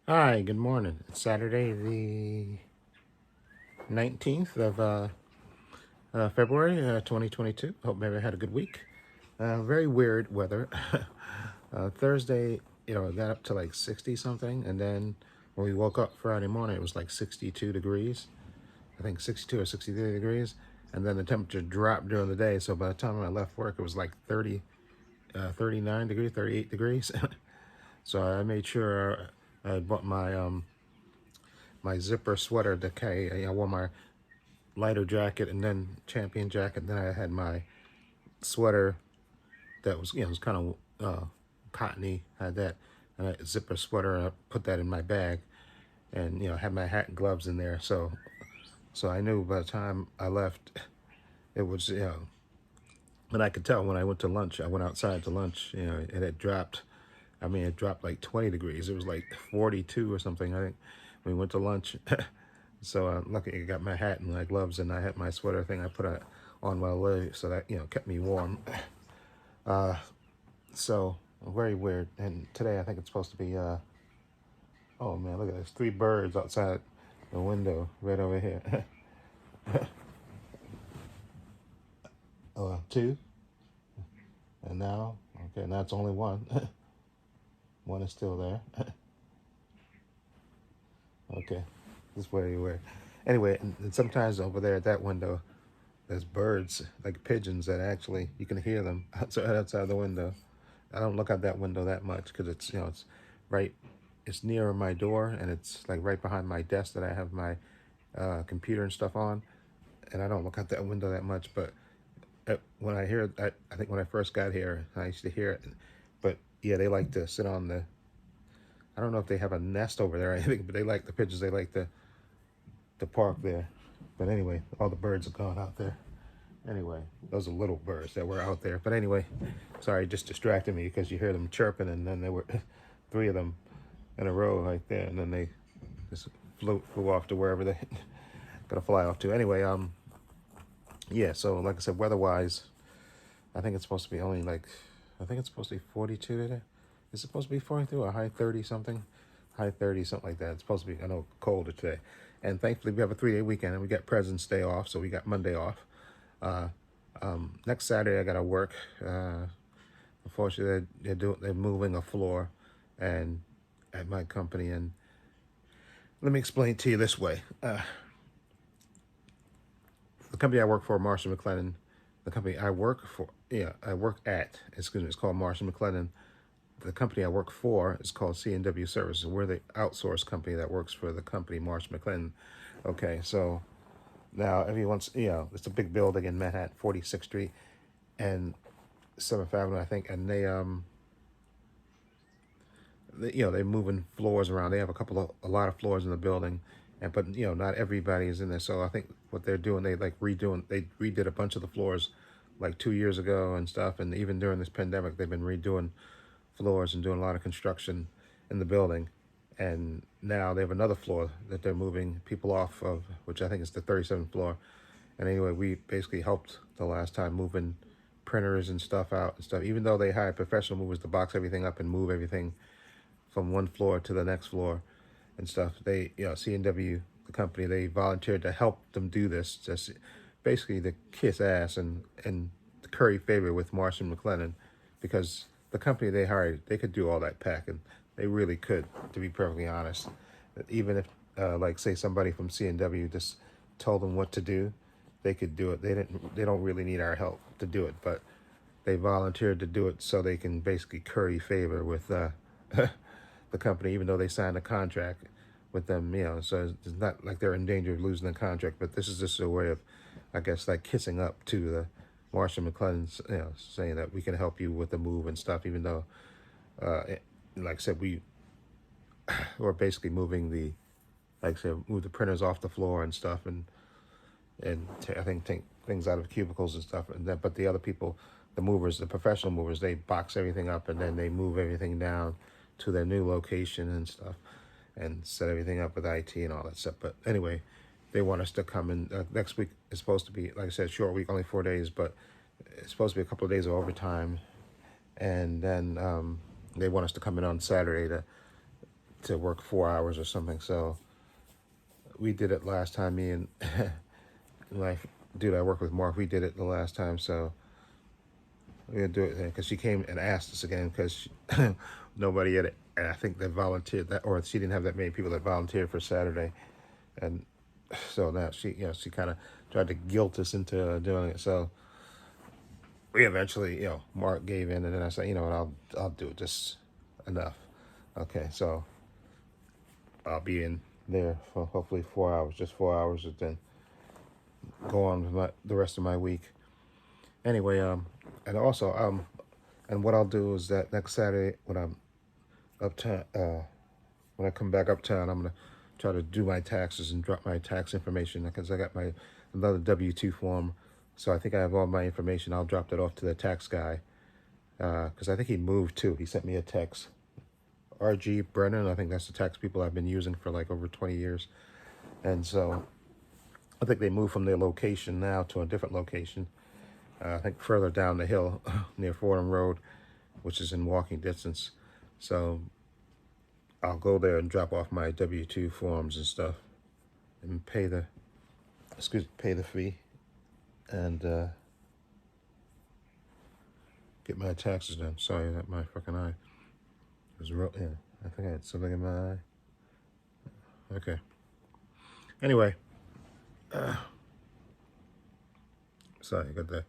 Hi, good morning. It's Saturday, the 19th of February, 2022. Hope everybody had a good week. Very weird weather. Thursday, it got up to like 60 something, and then when we woke up Friday morning, it was like 62 degrees. I think 62 or 63 degrees, and then the temperature dropped during the day. So by the time I left work, it was like 39 degrees, 38 degrees. So I made sure I bought my zipper sweater to carry. I wore my lighter jacket and then champion jacket. Then I had my sweater that was, it was kind of cottony. I had that and a zipper sweater, and I put that in my bag, and had my hat and gloves in there. So I knew by the time I left, it was and I could tell when I went to lunch. I went outside to lunch. It had dropped. I mean, it dropped like 20 degrees. It was like 42 or something, I think, when we went to lunch. So lucky I got my hat and my gloves, and I had my sweater thing I put on my leg, so that kept me warm. So very weird. And today I think it's supposed to be. Oh man, look at this! 3 birds outside the window right over here. Oh, two, and now now it's only one. One is still there. Okay, this is very weird. Anyway, and sometimes over there at that window, there's birds, like pigeons, that actually you can hear them outside the window. I don't look out that window that much because it's right, it's near my door, and it's like right behind my desk that I have my computer and stuff on, and I don't look out that window that much. But when I hear it, I think when I first got here, I used to hear it. But yeah, they like to sit on the. I don't know if they have a nest over there or anything, but they like the pigeons. They like the park there. But anyway, all the birds are gone out there. Anyway, those are little birds that were out there. But anyway, sorry, just distracted me because you hear them chirping, and then there were 3 of them in a row right there, and then they just flew off to wherever they gonna fly off to. Anyway, yeah. So like I said, weather-wise, I think it's supposed to be only like, I think it's supposed to be 42 today. Is it supposed to be 42 or high 30 something? High 30, something like that. It's supposed to be, I know, colder today. And thankfully, we have a 3-day weekend, and we got President's Day off, so we got Monday off. Next Saturday, I gotta work. Unfortunately, they're moving a floor, and at my company. And let me explain to you this way: the company I work for, Marshall McLennan. The company I work for, I work at. Excuse me, it's called Marshall McLennan. The company I work for is called C&W Services. We're the outsourced company that works for the company Marshall McLennan. Okay, so now everyone's, it's a big building in Manhattan, 46th Street and 7th Avenue, I think, and they're moving floors around. They have a lot of floors in the building, but not everybody is in there. So I think what they're doing, they redid a bunch of the floors like 2 years ago and stuff, and even during this pandemic, they've been redoing floors and doing a lot of construction in the building. And now they have another floor that they're moving people off of, which I think is the 37th floor. And anyway, we basically helped the last time moving printers and stuff out and stuff. Even though they hired professional movers to box everything up and move everything from one floor to the next floor and stuff, they, C&W, the company, they volunteered to help them do this, just basically to kiss ass and curry favor with Marshall McLennan, because the company they hired, they could do all that packing. They really could, to be perfectly honest. Even if, like, say somebody from C&W just told them what to do, they could do it. They don't really need our help to do it, but they volunteered to do it so they can basically curry favor with the company, even though they signed a contract with them. So it's not like they're in danger of losing the contract, but this is just a way of, I guess, like kissing up to the Marshall McLennan's, saying that we can help you with the move and stuff, even though, like I said, we're basically moving move the printers off the floor and stuff, and I think take things out of cubicles and stuff. And then, but the other people, the movers, the professional movers, they box everything up, and then they move everything down to their new location and stuff, and set everything up with IT and all that stuff. But anyway, they want us to come in next week. It's supposed to be, like I said, short week, only 4 days, but it's supposed to be a couple of days of overtime. And then they want us to come in on Saturday to work 4 hours or something. So we did it last time. Me and my dude I work with, Mark, we did it the last time. So we're gonna do it because she came and asked us again because nobody had it. And I think they volunteered that, or she didn't have that many people that volunteered for Saturday, and so now she kind of tried to guilt us into doing it. So we eventually, Mark gave in, and then I said, what, I'll do it. Just enough. Okay, so I'll be in there for hopefully 4 hours, just 4 hours, and then go on with the rest of my week. Anyway, and also, and what I'll do is that next Saturday when I'm uptown, when I come back uptown, I'm gonna try to do my taxes and drop my tax information because I got my another W-2 form. So I think I have all my information. I'll drop that off to the tax guy because I think he moved too. He sent me a text. RG Brennan, I think that's the tax people I've been using for like over 20 years. And so I think they moved from their location now to a different location. I think further down the hill near Fordham Road, which is in walking distance. So I'll go there and drop off my W-2 forms and stuff and pay the fee and get my taxes done. Sorry, that my fucking eye was real. Yeah, I think I had something in my eye. Okay. Anyway, sorry, I got that.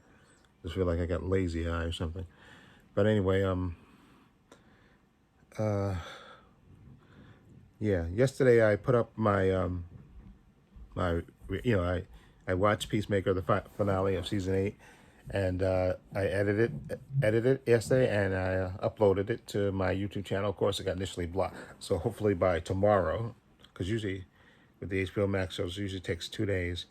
Just feel like I got lazy eye or something. But anyway, yeah. Yesterday I put up my I watched Peacemaker, the finale of season 8, and I edited it yesterday, and I uploaded it to my YouTube channel. Of course, it got initially blocked, so hopefully by tomorrow, because usually with the HBO Max shows, it usually takes 2 days.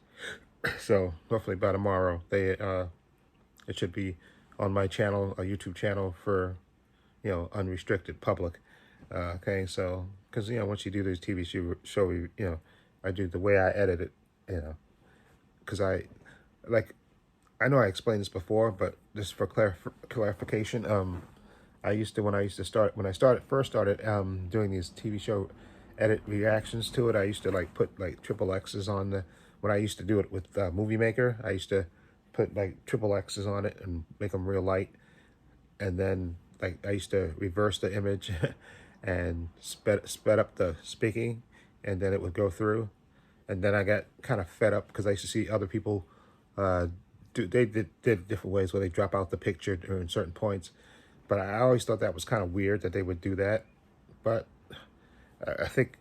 So hopefully by tomorrow, it should be on my channel, a YouTube channel for unrestricted public. Okay, so because once you do this TV show, I do the way I edit it, because I know I explained this before, but just for clarification, when I first started doing these TV show edit reactions to it, I used to put triple X's on when I used to do it with Movie Maker. I used to put triple X's on it and make them real light, and then I used to reverse the image and sped up the speaking, and then it would go through. And then I got kind of fed up because I used to see other people they did different ways where they drop out the picture during certain points. But I always thought that was kind of weird that they would do that. But I think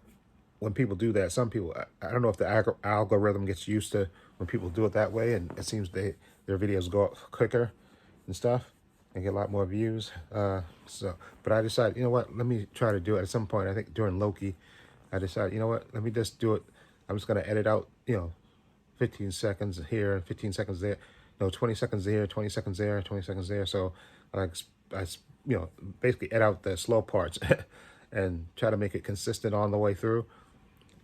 when people do that, some people, I don't know if the algorithm gets used to when people do it that way, and it seems their videos go up quicker and stuff and get a lot more views. But I decided, let me try to do it at some point. I think during Loki, I decided, let me just do it. I'm just going to edit out, 15 seconds here, 15 seconds there. 20 seconds here, 20 seconds there, 20 seconds there. So I basically edit out the slow parts and try to make it consistent on the way through,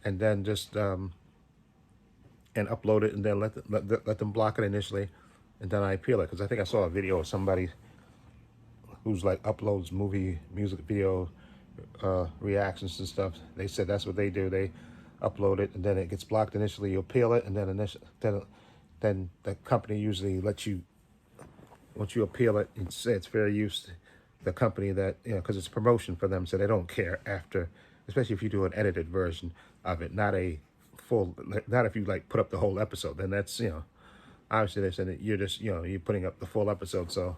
and then just and upload it, and then let them block it initially, and then I appeal it, because I think I saw a video of somebody who's uploads music video reactions and stuff. They said that's what they do. They upload it, and then it gets blocked initially. You appeal it, and then the company usually lets you, once you appeal it and say it's fair use, the company that, because it's promotion for them, so they don't care after, especially if you do an edited version of it, not if you put up the whole episode, then that's, obviously they said that you're just, you're putting up the full episode, so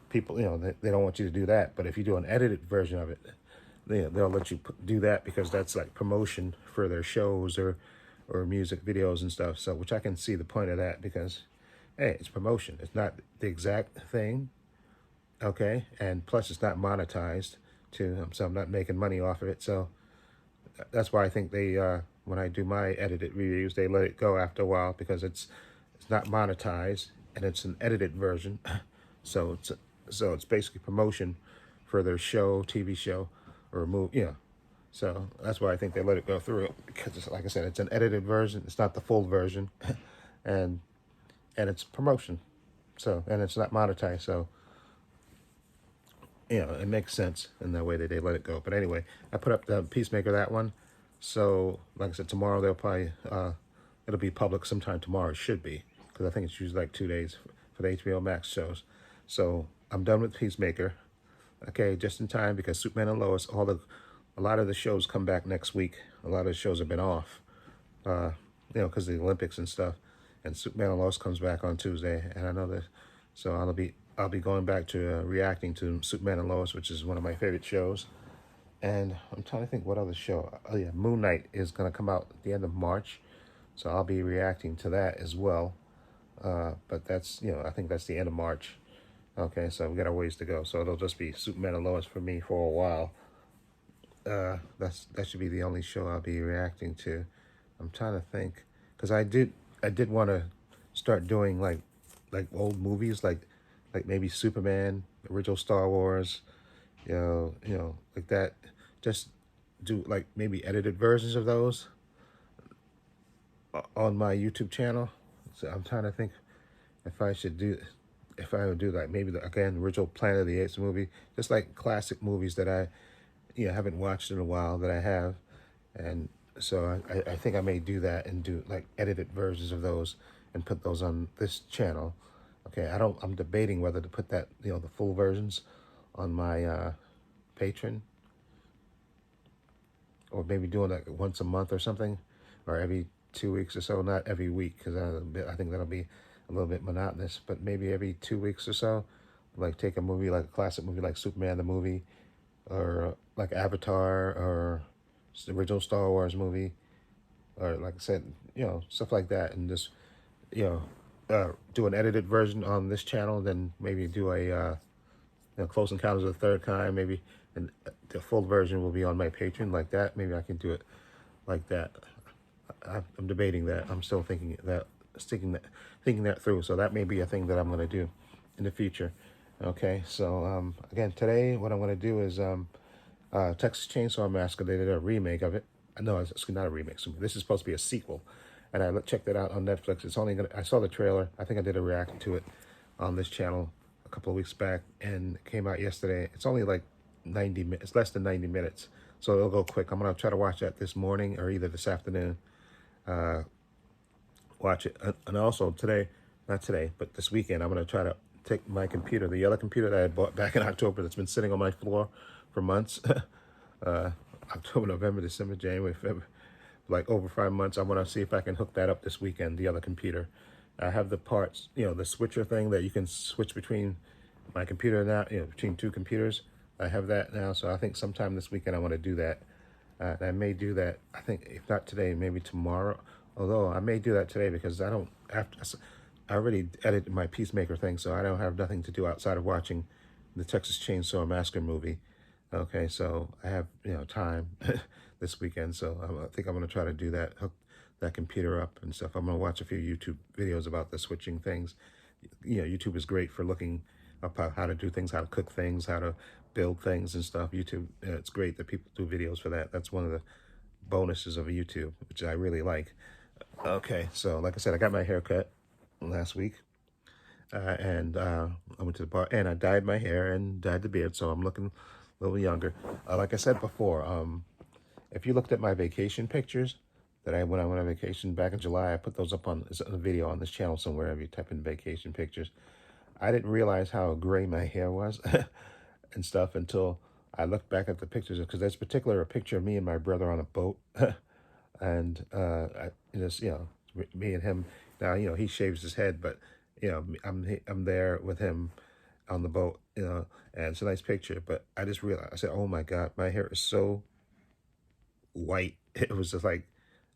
people, they don't want you to do that. But if you do an edited version of it, they'll let you do that, because that's promotion for their shows or music videos and stuff. So, which I can see the point of that, because, hey, it's promotion. It's not the exact thing, okay? And plus, it's not monetized, too, so I'm not making money off of it. So that's why I think they, when I do my edited reviews, they let it go after a while, because it's not monetized, and it's an edited version. So it's basically promotion for their show, TV show, or movie, So that's why I think they let it go through, because it's, like I said, it's an edited version. It's not the full version, and it's promotion. So, and it's not monetized. So you know, it makes sense in the way that they let it go. But anyway, I put up the Peacemaker, that one. So, like I said, tomorrow they'll probably, it'll be public sometime tomorrow. It should be, because I think it's usually like 2 days for the HBO Max shows. So I'm done with Peacemaker. Okay, just in time, because Superman and Lois, a lot of the shows come back next week. A lot of the shows have been off, uh, you know, because of the Olympics and stuff. And Superman and Lois comes back on Tuesday, and I know that, so I'll be going back to reacting to Superman and Lois, which is one of my favorite shows. And I'm trying to think what other show. Oh yeah, Moon Knight is going to come out at the end of March, so I'll be reacting to that as well. But that's, you know, I think that's the end of March. Okay, so we got a ways to go. So it'll just be Superman and Lois for me for a while. That should be the only show I'll be reacting to. I'm trying to think, because I did want to start doing like old movies, like maybe Superman, original Star Wars, you know, like that. Just do like maybe edited versions of those on my YouTube channel. So I'm trying to think if I should do, if I would do like maybe again original Planet of the Apes movie, just like classic movies that I, you know, haven't watched in a while that I have. And so I think I may do that and do like edited versions of those and put those on this channel. Okay, I'm debating whether to put that, you know, the full versions on my Patreon, or maybe doing like once a month or something, or every 2 weeks or so. Not every week, because I think that'll be a little bit monotonous, but maybe every 2 weeks or so, like take a movie, like a classic movie like Superman the movie, or like Avatar, or the original Star Wars movie, or like I said, you know, stuff like that, and just, you do an edited version on this channel, then maybe do a you know, Close Encounters of the Third Kind, maybe, and the full version will be on my Patreon, like that. Maybe I can do it like that. I'm debating that. I'm still thinking that, thinking that through. So that may be a thing that I'm going to do in the future. Okay, so again, today what I'm going to do is Texas Chainsaw Massacre. They did a remake of it. No, it's not a remake. So this is supposed to be a sequel, and I checked it out on Netflix. It's only gonna. I saw the trailer. I think I did a reaction to it on this channel a couple of weeks back, and it came out yesterday. It's only like 90 minutes. It's less than 90 minutes, so it'll go quick. I'm gonna try to watch that this morning or either this afternoon. Watch it, and also today, not today, but this weekend, I'm gonna try to take my computer, the yellow computer that I bought back in October, that's been sitting on my floor for months. October, November, December, January, February, like over 5 months. I want to see if I can hook that up this weekend, the other computer. I have the parts, you know, the switcher thing that you can switch between my computer now, you know, between two computers. I have that now, so I think sometime this weekend I want to do that. And I may do that, I think, if not today, maybe tomorrow. Although I may do that today, because I don't, I already edited my Peacemaker thing, so I don't have nothing to do outside of watching the Texas Chainsaw Massacre movie. Okay, so I have, you know, time this weekend, so I think I'm going to try to do that, hook that computer up and stuff. I'm going to watch a few YouTube videos about the switching things. You know, YouTube is great for looking up how to do things, how to cook things, how to build things and stuff. YouTube, it's great that people do videos for that. That's one of the bonuses of YouTube, which I really like. Okay, so like I said, I got my hair cut last week. And I went to the bar, and I dyed my hair and dyed the beard, so I'm looking a little younger. Like I said before, if you looked at my vacation pictures that when I went on vacation back in July, I put those up on a video on this channel somewhere. If you type in vacation pictures, I didn't realize how gray my hair was and stuff until I looked back at the pictures, because there's a picture of me and my brother on a boat. And just, you know, me and him. Now, you know, he shaves his head, but, you know, I'm there with him on the boat, you know, and it's a nice picture. But I just realized, I said, oh my God, my hair is so white. It was just like,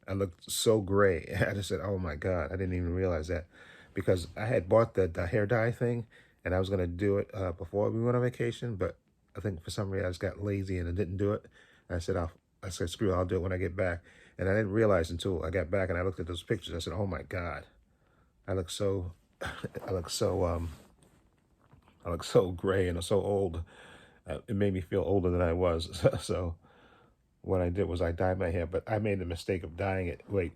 I looked so gray. I just said, oh my God, I didn't even realize that, because I had bought the hair dye thing, and I was going to do it before we went on vacation, but I think for some reason I just got lazy and I didn't do it. And I said, screw it, I'll do it when I get back. And I didn't realize until I got back and I looked at those pictures. I said, "Oh my God, I look so, I look so, I look so gray and so old." It made me feel older than I was. So what I did was I dyed my hair, but I made the mistake of dyeing it. Wait,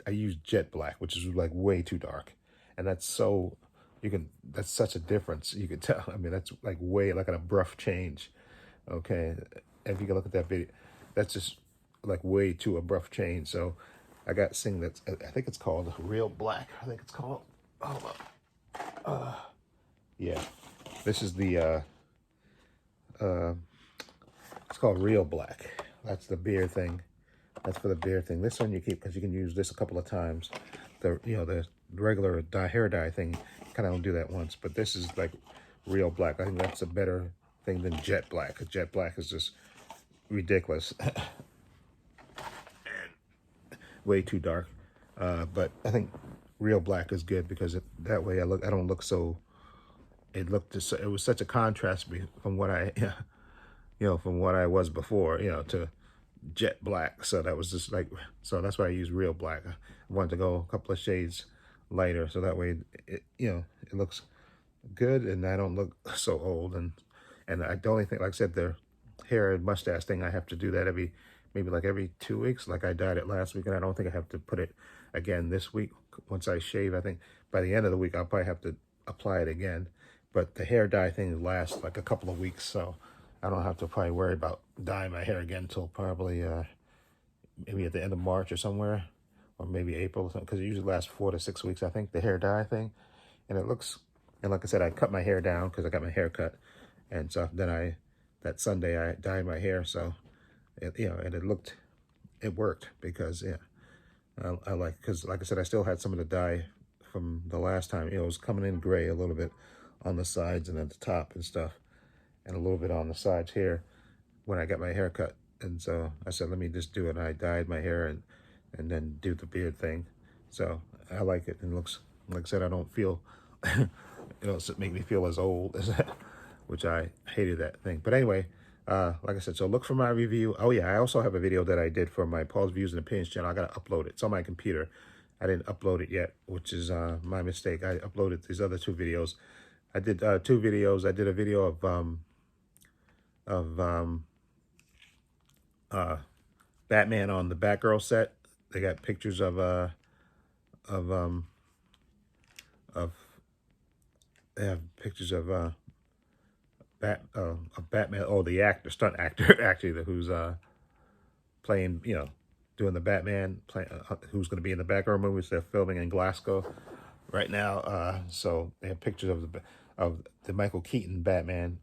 I used jet black, which is like way too dark, and that's so you can, that's such a difference. You can tell. I mean, that's like way like an abrupt change. Okay, if you can look at that video, that's just like way too abrupt change. So I got sing that's, I think it's called Real Black. I think it's called. Hold up. Yeah, this is the it's called Real Black. That's the beer thing. That's for the beer thing. This one you keep because you can use this a couple of times. The the regular hair dye thing, kind of don't do that once. But this is like Real Black. I think that's a better thing than Jet Black. 'Cause Jet Black is just ridiculous, way too dark. But I think Real Black is good because that way I don't look so. It looked just, it was such a contrast from what I from what I was before, to jet black. So that was just like, so that's why I use Real Black. I wanted to go a couple of shades lighter, so that way it looks good and I don't look so old. And I, the only thing, like I said, the hair and mustache thing, I have to do that maybe like every 2 weeks. Like I dyed it last week, and I don't think I have to put it again this week. Once I shave, I think by the end of the week I'll probably have to apply it again. But the hair dye thing lasts like a couple of weeks, so I don't have to probably worry about dyeing my hair again until probably maybe at the end of March or somewhere, or maybe April or something, because it usually lasts 4 to 6 weeks, I think, the hair dye thing. And it looks, and like I said, I cut my hair down because I got my hair cut, and so then that Sunday I dyed my hair, so and it worked because I like, because like I said, I still had some of the dye from the last time. It was coming in gray a little bit on the sides and at the top and stuff, and a little bit on the sides here when I got my hair cut. And so I said, let me just do it. And I dyed my hair and then do the beard thing. So I like it. And it looks, like I said, I don't feel, make me feel as old as that, which I hated that thing. But anyway, like I said, so look for my review. Oh yeah, I also have a video that I did for my Paul's Views and Opinions channel. I got to upload it. It's on my computer. I didn't upload it yet, which is my mistake. I uploaded these other 2 videos. I did 2 videos. I did a video of Batman on the Batgirl set. They got pictures of they have pictures of Batman. Oh, the stunt actor, actually, who's playing, doing the Batman, who's going to be in the Batgirl movies. They're filming in Glasgow right now. So they have pictures of the Michael Keaton Batman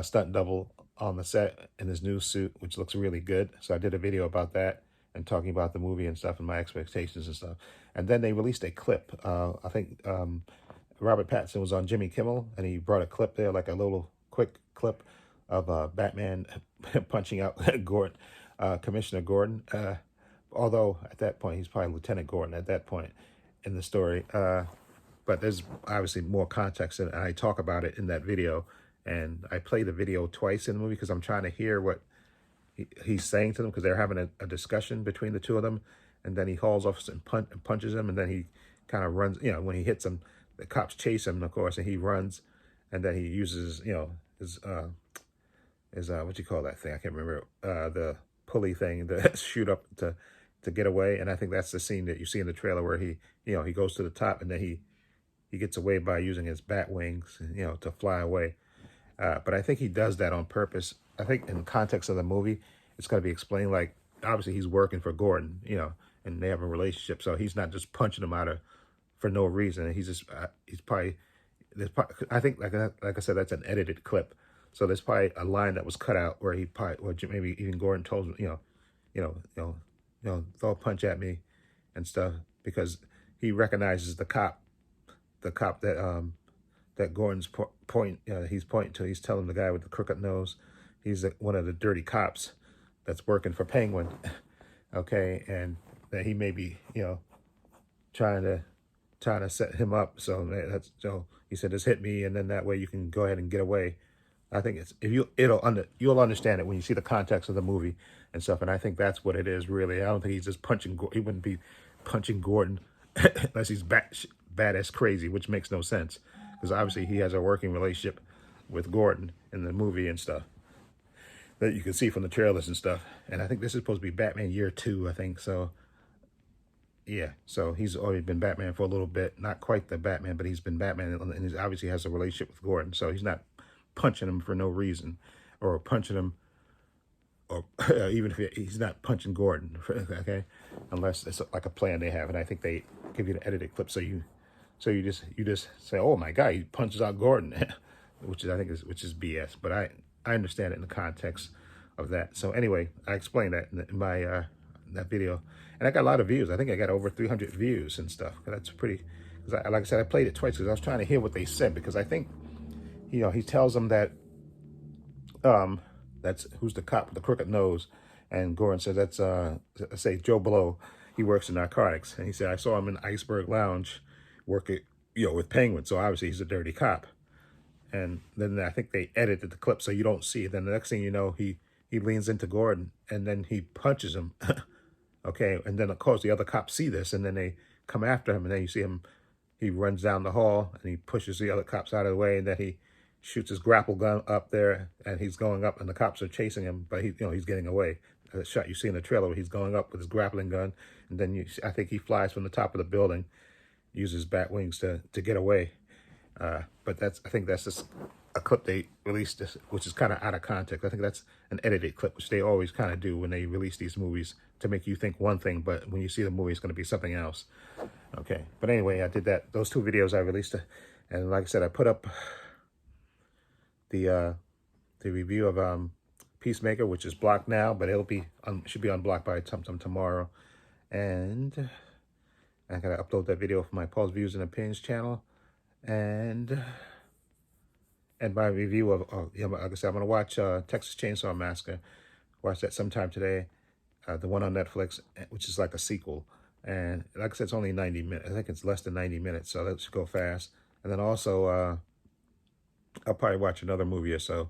stunt double on the set in his new suit, which looks really good. So I did a video about that and talking about the movie and stuff and my expectations and stuff. And then they released a clip. I think Robert Pattinson was on Jimmy Kimmel, and he brought a clip there, like a little quick clip of Batman punching out Gordon, Commissioner Gordon. Although at that point, he's probably Lieutenant Gordon at that point in the story. But there's obviously more context, and I talk about it in that video. And I play the video twice in the movie because I'm trying to hear what he's saying to them, because they're having a discussion between the 2 of them. And then he hauls off and punches him, and then he kind of runs. When he hits him, the cops chase him, of course, and he runs. And then he uses, his what you call that thing? I can't remember. The pulley thing to shoot up to get away. And I think that's the scene that you see in the trailer where he goes to the top, and then he gets away by using his bat wings, to fly away. But I think he does that on purpose. I think in the context of the movie, it's going to be explained, like, obviously he's working for Gordon, and they have a relationship. So he's not just punching him for no reason. He's just, I think, like I said, that's an edited clip. So there's probably a line that was cut out where maybe even Gordon told him, throw a punch at me and stuff, because he recognizes the cop that Gordon's he's pointing to. He's telling the guy with the crooked nose, he's one of the dirty cops that's working for Penguin. Okay, and that he may be, trying to set him up. So he said, just hit me, and then that way you can go ahead and get away. I think you'll understand it when you see the context of the movie and stuff. And I think that's what it is, really. I don't think he's just punching. He wouldn't be punching Gordon unless he's badass crazy, which makes no sense, because obviously he has a working relationship with Gordon in the movie and stuff that you can see from the trailers and stuff. And I think this is supposed to be Batman Year 2, I think. So Yeah, so he's already been Batman for a little bit. Not quite the Batman, but he's been Batman, and he obviously has a relationship with Gordon. So he's not punching him for no reason, or punching him, or even if he's not punching Gordon, okay, unless it's like a plan they have. And I think they give you the edited clip, so you just say, "Oh my God, he punches out Gordon," which is I think is which is BS. But I understand it in the context of that. So anyway, I explained that in my that video, and I got a lot of views. I think I got over 300 views and stuff. That's pretty. Because like I said, I played it twice because I was trying to hear what they said, because I think he tells them that that's who's the cop with the crooked nose, and Gordon says that's say Joe Blow. He works in narcotics, and he said I saw him in Iceberg Lounge working with Penguin. So obviously he's a dirty cop. And then I think they edited the clip so you don't see it. Then the next thing you know, he leans into Gordon and then he punches him. Okay, and then of course the other cops see this, and then they come after him, and then you see him. He runs down the hall and he pushes the other cops out of the way, and then he shoots his grapple gun up there, and he's going up, and the cops are chasing him, but he's getting away. The shot you see in the trailer where he's going up with his grappling gun, and then I think he flies from the top of the building, uses bat wings to get away. But I think that's just a clip they released, this, which is kind of out of context. I think that's an edited clip, which they always kind of do when they release these movies to make you think one thing, but when you see the movie, it's going to be something else. Okay, but anyway, I did that. Those two videos I released, and like I said, I put up the review of Peacemaker, which is blocked now, but it'll be should be unblocked by sometime tomorrow, and I gotta upload that video for my Paul's Views and Opinions channel, and my review of like I said, I'm gonna watch Texas Chainsaw Massacre. Watch that sometime today, the one on Netflix, which is like a sequel. And like I said, it's only 90 minutes. I think it's less than 90 minutes, so that should go fast. And then also, I'll probably watch another movie or so,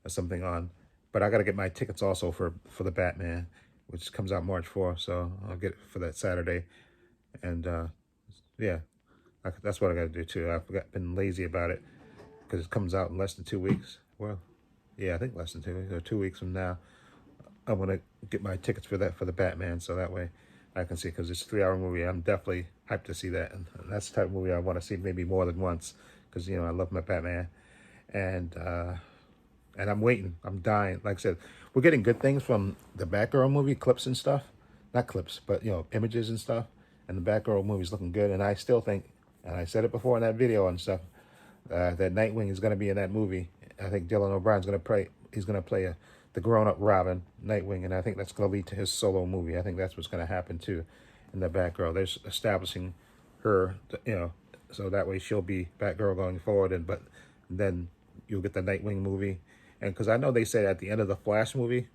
or something on. But I got to get my tickets also for the Batman, which comes out March 4th. So I'll get it for that Saturday. And yeah, that's what I got to do too. I've been lazy about it because it comes out in less than 2 weeks. Well, yeah, I think less than 2 weeks, or 2 weeks from now. I'm gonna get my tickets for the Batman, so that way I can see, because it's a 3-hour movie. I'm definitely hyped to see that, and that's the type of movie I want to see maybe more than once, because I love my Batman, and I'm waiting. I'm dying. Like I said, we're getting good things from the Batgirl movie, clips and stuff, not clips, but images and stuff, and the Batgirl movie's looking good, and I still think, and I said it before in that video and stuff, that Nightwing is going to be in that movie. I think Dylan O'Brien's going to play. He's going to play the grown-up Robin, Nightwing, and I think that's going to lead to his solo movie. I think that's what's going to happen too, in the Batgirl. They're establishing her, so that way she'll be Batgirl going forward. But then you'll get the Nightwing movie, and because I know they said at the end of the Flash movie,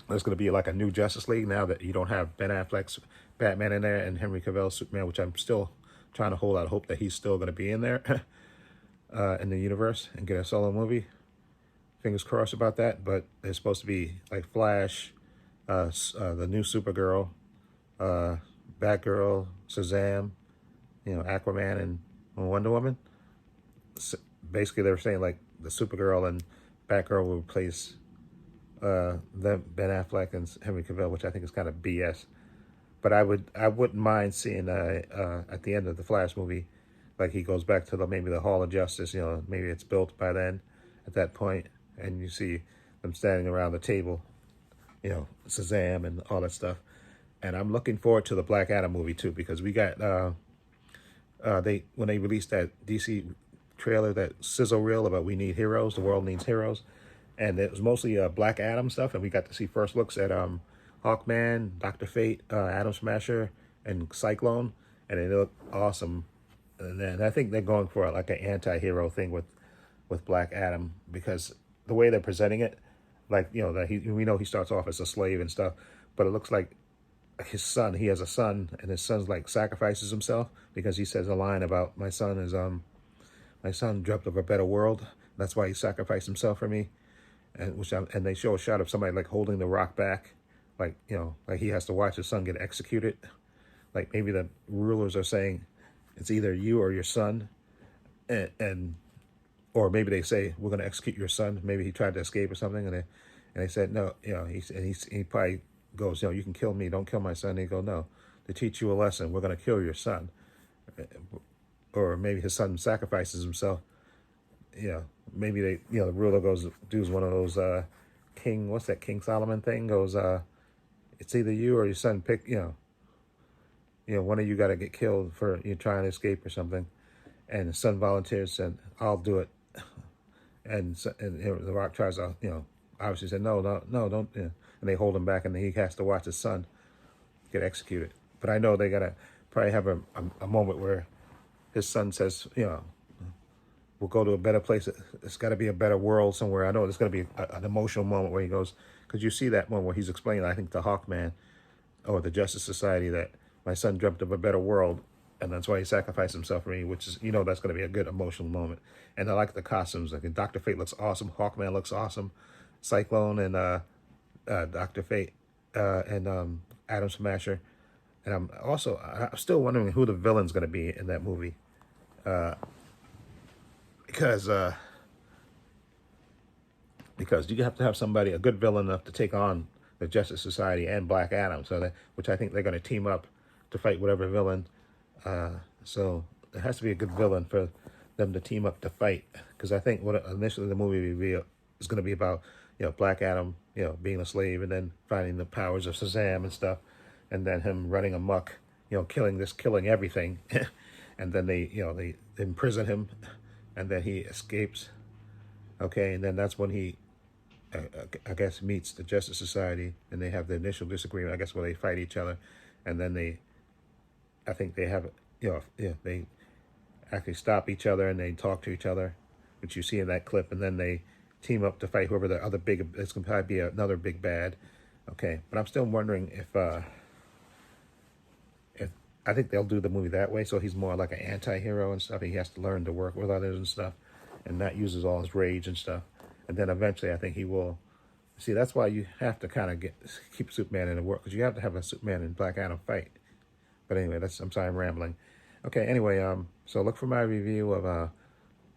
there's going to be like a new Justice League now that you don't have Ben Affleck's Batman in there and Henry Cavill's Superman, which I'm still trying to hold out hope that he's still going to be in there in the universe and get a solo movie. Fingers crossed about that. But there's supposed to be like Flash, the new Supergirl, Batgirl, Shazam, Aquaman, and Wonder Woman. So basically, they were saying like the Supergirl and Batgirl will replace Ben Affleck and Henry Cavill, which I think is kind of BS. But I wouldn't mind seeing at the end of the Flash movie, like he goes back to maybe the Hall of Justice. Maybe it's built by then, at that point, and you see them standing around the table, Shazam and all that stuff. And I'm looking forward to the Black Adam movie too, because we got when they released that DC trailer, that sizzle reel about We Need Heroes, the world needs heroes, and it was mostly Black Adam stuff, and we got to see first looks at Hawkman, Dr. Fate, Atom Smasher, and Cyclone, and they look awesome. And then I think they're going for like an anti-hero thing with Black Adam, because the way they're presenting it, like that we know he starts off as a slave and stuff, but it looks like his son. He has a son, and his son's like sacrifices himself because he says a line about my son dreamt of a better world. That's why he sacrificed himself for me, and they show a shot of somebody like holding the rock back, like like he has to watch his son get executed. Like maybe the rulers are saying it's either you or your son, and or maybe they say we're going to execute your son. Maybe he tried to escape or something, and they said no. He probably goes, you can kill me, don't kill my son. And they go, no, to teach you a lesson. We're going to kill your son. Or maybe his son sacrifices himself. You know, maybe they, you know, the ruler goes, does one of those, what's that, King Solomon thing? Goes, it's either you or your son, pick, one of you got to get killed for you trying to escape or something. And the son volunteers, said, I'll do it. And the Rock tries to, obviously said, no, no, no, don't. And they hold him back, and he has to watch his son get executed. But I know they got to probably have a moment where his son says, we'll go to a better place. It's got to be a better world somewhere. I know there's going to be an emotional moment where he goes, because you see that moment where he's explaining, I think, to Hawkman or the Justice Society that my son dreamt of a better world, and that's why he sacrificed himself for me, which is, that's going to be a good emotional moment. And I like the costumes. Like Dr. Fate looks awesome. Hawkman looks awesome. Cyclone and Dr. Fate and Atom Smasher. And I'm still wondering who the villain's going to be in that movie. Because you have to have somebody, a good villain enough to take on the Justice Society and Black Adam. Which I think they're going to team up to fight whatever villain. So it has to be a good villain for them to team up to fight. Because I think what initially the movie reveal is going to be about, Black Adam, being a slave and then finding the powers of Shazam and stuff, and then him running amok, killing everything, and then they imprison him, and then he escapes. Okay, and then that's when he, I guess, meets the Justice Society, and they have the initial disagreement, I guess, where they fight each other, and then I think they have, they actually stop each other and they talk to each other, which you see in that clip, and then they team up to fight whoever the other big, it's going to probably be another big bad. Okay, but I'm still wondering if I think they'll do the movie that way, so he's more like an anti-hero and stuff. He has to learn to work with others and stuff, and that uses all his rage and stuff. And then eventually I think he will, see, that's why you have to kind of keep Superman in the work, because you have to have a Superman and Black Adam fight. But anyway, I'm sorry, I'm rambling. Okay, anyway, so look for my review of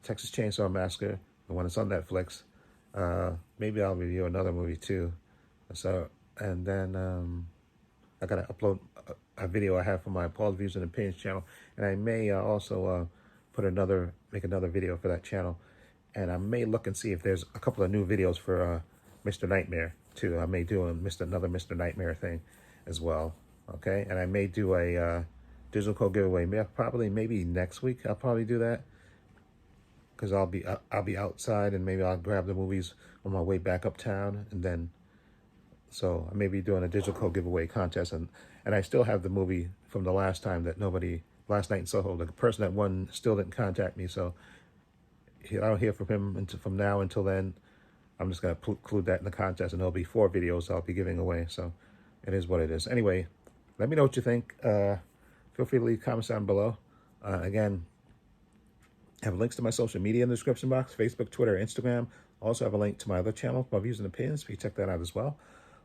Texas Chainsaw Massacre, the one that's on Netflix. Maybe I'll review another movie too. So, and then I gotta upload a video I have for my Paul's Views and Opinions channel, and I may also make another video for that channel, and I may look and see if there's a couple of new videos for Mr. Nightmare too. I may do another Mr. Nightmare thing as well. Okay, and I may do a digital code giveaway. Maybe next week. I'll probably do that because I'll be outside, and maybe I'll grab the movies on my way back uptown, and then so I may be doing a digital code giveaway contest, and I still have the movie from the last time that last night in Soho. The person that won still didn't contact me, so I don't hear from him from now until then. I'm just gonna include that in the contest, and there'll be 4 videos I'll be giving away. So it is what it is. Anyway, let me know what you think. Feel free to leave comments down below. Again, I have links to my social media in the description box: Facebook, Twitter, Instagram. Also have a link to my other channel, My Views and Opinions. You check that out as well.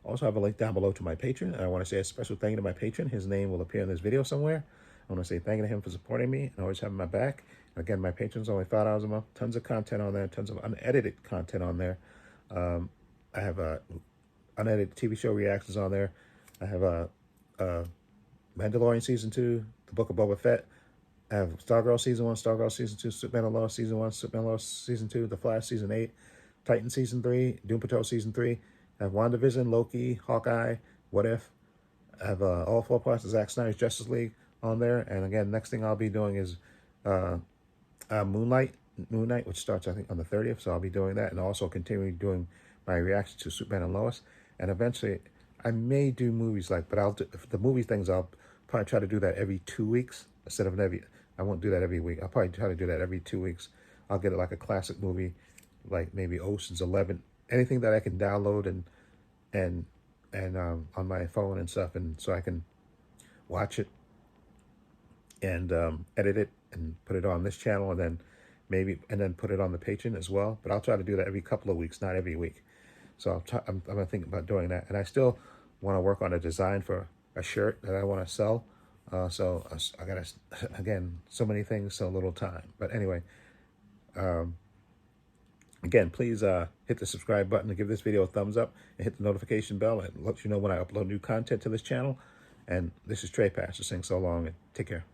Also have a link down below to my patron. And I want to say a special thank you to my patron. His name will appear in this video somewhere. I want to say thank you to him for supporting me and always having my back. And again, my patron's only $5 a month. Tons of content on there. Tons of unedited content on there. I have unedited TV show reactions on there. I have Mandalorian Season 2, The Book of Boba Fett. I have Stargirl Season 1, Stargirl Season 2, Superman and Lois Season 1, Superman and Lois Season 2, The Flash Season 8, Titan Season 3, Doom Patrol Season 3. I have WandaVision, Loki, Hawkeye, What If. I have all 4 parts of Zack Snyder's Justice League on there. And again, next thing I'll be doing is Moon Knight, which starts, I think, on the 30th. So I'll be doing that, and also continuing doing my reaction to Superman and Lois. And eventually, I may do movies but the movie things, I'll probably try to do that every 2 weeks instead of I won't do that every week. I'll probably try to do that every 2 weeks. I'll get it like a classic movie, like maybe Ocean's 11, anything that I can download and on my phone and stuff, and so I can watch it and edit it and put it on this channel, and then put it on the Patreon as well. But I'll try to do that every couple of weeks, not every week. So I'm gonna think about doing that, and I still want to work on a design for a shirt that I want to sell. So I gotta, again, so many things, so little time. But anyway, again, please hit the subscribe button and give this video a thumbs up, and hit the notification bell, and let you know when I upload new content to this channel. And this is Trepacer saying so long and take care.